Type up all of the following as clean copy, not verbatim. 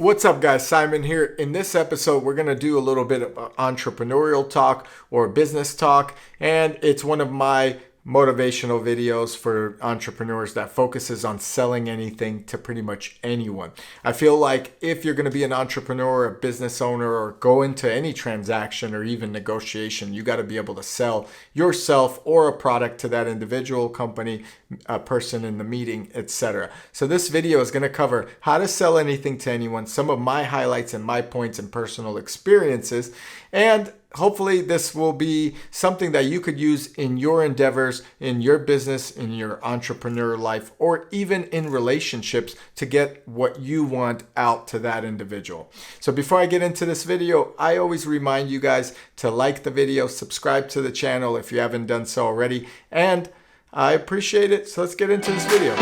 What's up, guys? Simon here. In this episode, we're going to do a little bit of entrepreneurial talk or business talk, and it's one of my motivational videos for entrepreneurs that focuses on selling anything to pretty much anyone. I feel like if you're going to be an entrepreneur, a business owner, or go into any transaction or even negotiation, you got to be able to sell yourself or a product to that individual, company, a person in the meeting, etc. So this video is going to cover how to sell anything to anyone, some of my highlights and my points and personal experiences, and hopefully this will be something that you could use in your endeavors, in your business, in your entrepreneur life, or even in relationships to get what you want out to that individual. So before I get into this video, I always remind you guys to like the video, subscribe to the channel if you haven't done so already, and I appreciate it. So let's get into this video.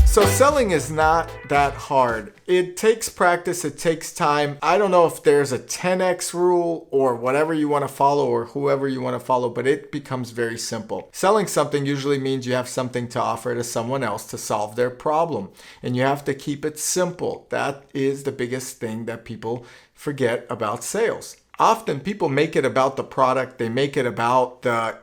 So selling is not that hard. It takes practice, it takes time. I don't know if there's a 10x rule or whatever you want to follow or whoever you want to follow, but it becomes very simple. Selling something usually means you have something to offer to someone else to solve their problem. And you have to keep it simple. That is the biggest thing that people forget about sales. Often people make it about the product, they make it about the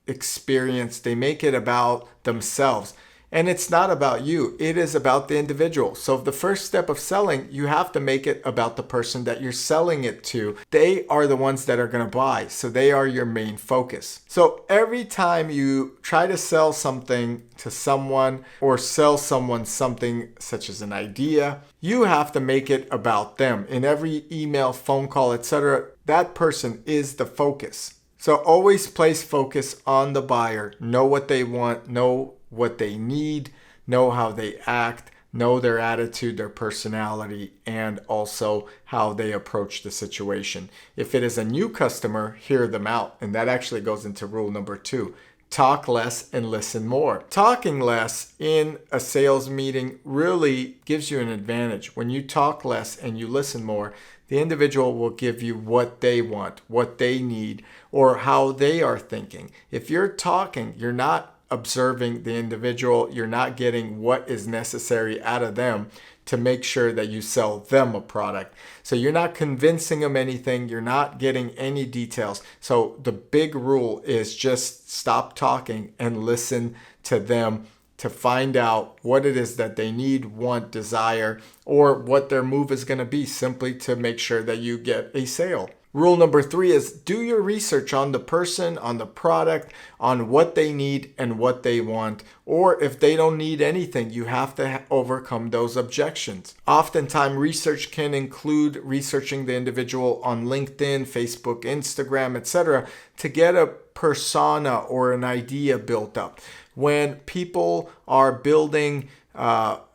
experience, they make it about themselves. And it's not about you, it is about the individual. So the first step of selling, you have to make it about the person that you're selling it to. They are the ones that are going to buy, so they are your main focus. So every time you try to sell something to someone or sell someone something such as an idea, you have to make it about them. In every email, phone call, etc., that person is the focus. So always place focus on the buyer. Know what they want, know what they need, know how they act, know their attitude, their personality, and also how they approach the situation. If it is a new customer, hear them out. And that actually goes into rule number 2. Talk less and listen more. Talking less in a sales meeting really gives you an advantage. When you talk less and you listen more, the individual will give you what they want, what they need, or how they are thinking. If you're talking, you're not observing the individual, you're not getting what is necessary out of them to make sure that you sell them a product. So you're not convincing them anything, you're not getting any details. So the big rule is just stop talking and listen to them to find out what it is that they need, want, desire, or what their move is going to be, simply to make sure that you get a sale. Rule number 3 is do your research on the person, on the product, on what they need and what they want. Or if they don't need anything, you have to overcome those objections. Oftentimes, research can include researching the individual on LinkedIn, Facebook, Instagram, etc. to get a persona or an idea built up. When people are building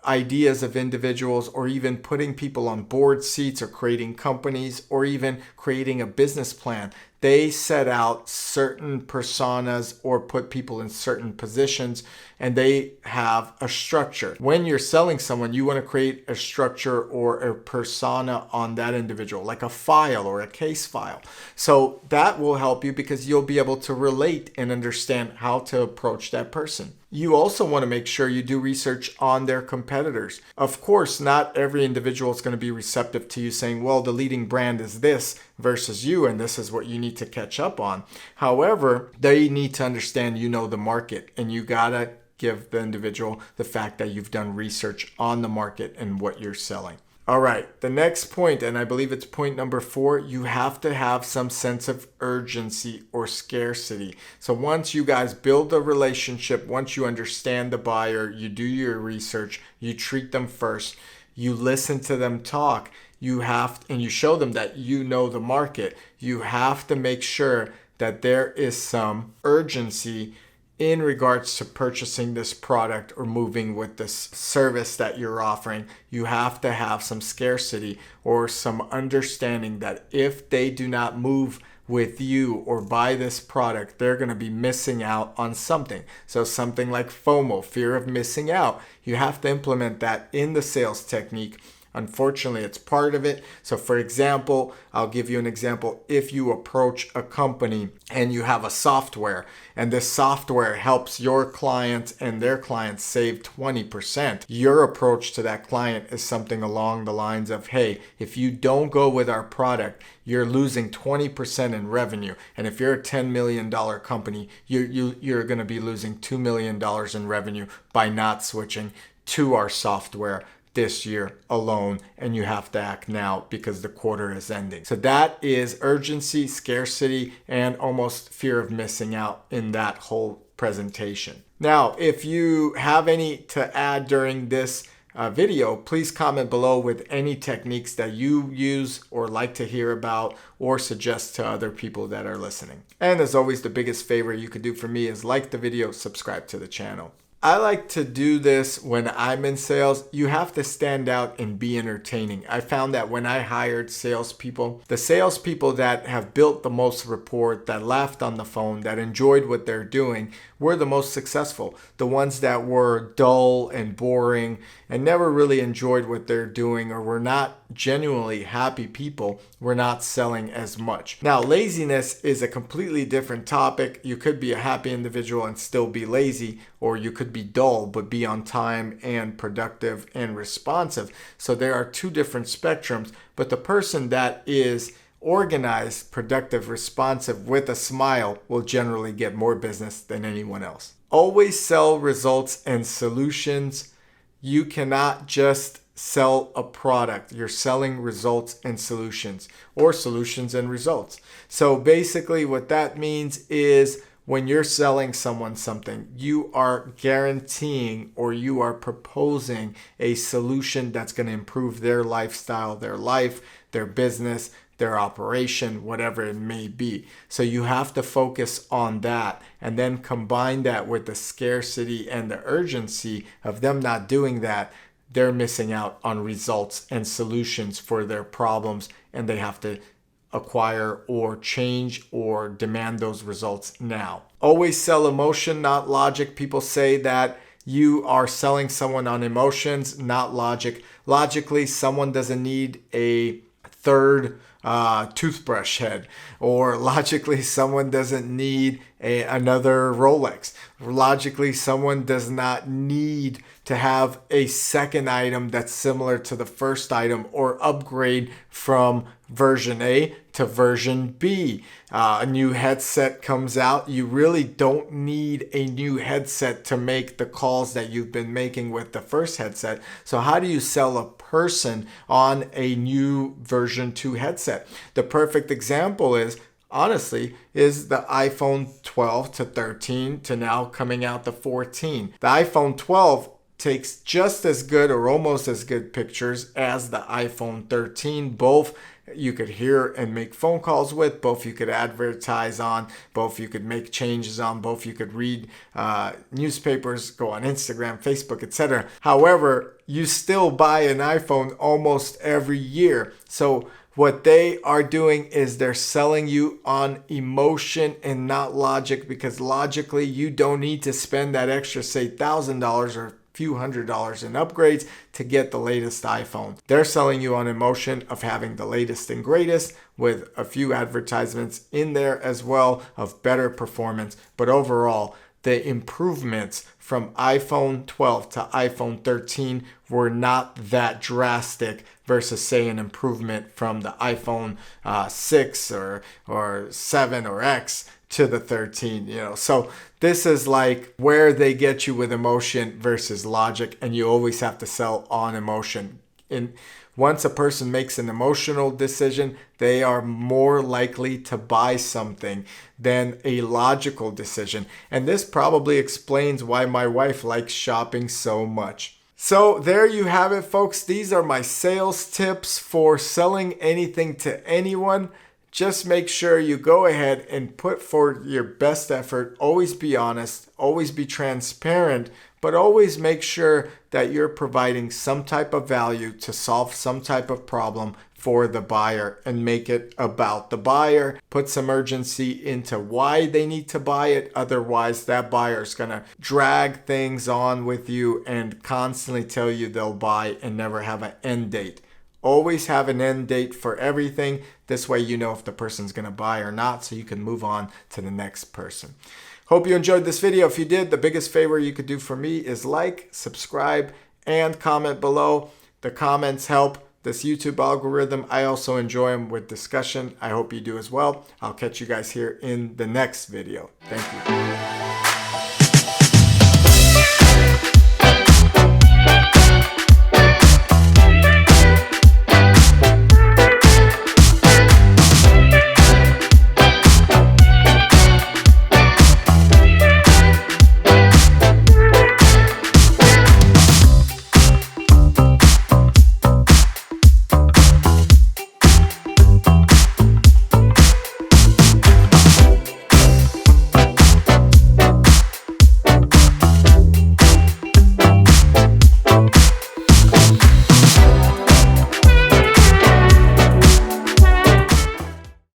ideas of individuals, or even putting people on board seats, or creating companies, or even creating a business plan, they set out certain personas or put people in certain positions, and they have a structure. When you're selling someone, you want to create a structure or a persona on that individual, like a file or a case file. So that will help you because you'll be able to relate and understand how to approach that person. You also want to make sure you do research on their competitors. Of course, not every individual is going to be receptive to you saying, well, the leading brand is this versus you, and this is what you need to catch up on. However, they need to understand you know the market, and you gotta give the individual the fact that you've done research on the market and what you're selling. All right, the next point, and I believe it's point number 4, you have to have some sense of urgency or scarcity. So once you guys build a relationship, once you understand the buyer, you do your research, you treat them first, you listen to them talk, and you show them that you know the market, you have to make sure that there is some urgency in regards to purchasing this product or moving with this service that you're offering. You have to have some scarcity or some understanding that if they do not move with you or buy this product, they're going to be missing out on something. So something like FOMO, fear of missing out, you have to implement that in the sales technique Unfortunately, it's part of it. So for example, I'll give you an example. If you approach a company and you have a software, and this software helps your clients and their clients save 20%, your approach to that client is something along the lines of, hey, if you don't go with our product, you're losing 20% in revenue. And if you're a $10 million company, you're going to be losing $2 million in revenue by not switching to our software this year alone, and you have to act now because the quarter is ending. So that is urgency, scarcity, and almost fear of missing out in that whole presentation. Now, if you have any to add during this video, please comment below with any techniques that you use or like to hear about or suggest to other people that are listening. And as always, the biggest favor you could do for me is like the video, subscribe to the channel. I like to do this when I'm in sales. You have to stand out and be entertaining. I found that when I hired salespeople, the salespeople that have built the most rapport, that laughed on the phone, that enjoyed what they're doing, were the most successful. The ones that were dull and boring and never really enjoyed what they're doing or were not genuinely happy people were not selling as much. Now, laziness is a completely different topic. You could be a happy individual and still be lazy, or you could be dull but be on time and productive and responsive. So there are two different spectrums, but the person that is organized, productive, responsive with a smile will generally get more business than anyone else. Always sell results and solutions. You cannot just sell a product. You're selling results and solutions, or solutions and results. So basically what that means is when you're selling someone something, you are guaranteeing or you are proposing a solution that's going to improve their lifestyle, their life, their business, their operation, whatever it may be. So you have to focus on that and then combine that with the scarcity and the urgency of them not doing that. They're missing out on results and solutions for their problems, and they have to acquire or change or demand those results now. Always sell emotion, not logic. People say that you are selling someone on emotions, not logic. Logically, someone doesn't need a third toothbrush head, or logically someone doesn't need another Rolex. Logically, someone does not need to have a second item that's similar to the first item or upgrade from version A to version B. A new headset comes out. You really don't need a new headset to make the calls that you've been making with the first headset. So how do you sell a person on a new version 2 headset? The perfect example is, honestly, is the iPhone 12 to 13 to now coming out the 14. The iPhone 12 takes just as good or almost as good pictures as the iPhone 13. Both you could hear and make phone calls with, both you could advertise on, both you could make changes on, both you could read newspapers, go on Instagram, Facebook, etc. However, you still buy an iPhone almost every year. So what they are doing is they're selling you on emotion and not logic, because logically you don't need to spend that extra, say, $1,000 or few $100s in upgrades to get the latest iPhone. They're selling you on emotion of having the latest and greatest, with a few advertisements in there as well of better performance. But overall, the improvements from iPhone 12 to iPhone 13 were not that drastic versus, say, an improvement from the iPhone 6 or 7 or X to the 13, So this is like where they get you with emotion versus logic, and you always have to sell on emotion. And once a person makes an emotional decision, they are more likely to buy something than a logical decision. And this probably explains why my wife likes shopping so much. So there you have it, folks. These are my sales tips for selling anything to anyone. Just make sure you go ahead and put forth your best effort. Always be honest, always be transparent, but always make sure that you're providing some type of value to solve some type of problem for the buyer and make it about the buyer. Put some urgency into why they need to buy it. Otherwise, that buyer is going to drag things on with you and constantly tell you they'll buy and never have an end date. Always have an end date for everything. This way you know if the person's going to buy or not, so you can move on to the next person. Hope you enjoyed this video. If you did, the biggest favor you could do for me is like, subscribe, and comment below. The comments help this YouTube algorithm. I also enjoy them with discussion. I hope you do as well. I'll catch you guys here in the next video. Thank you.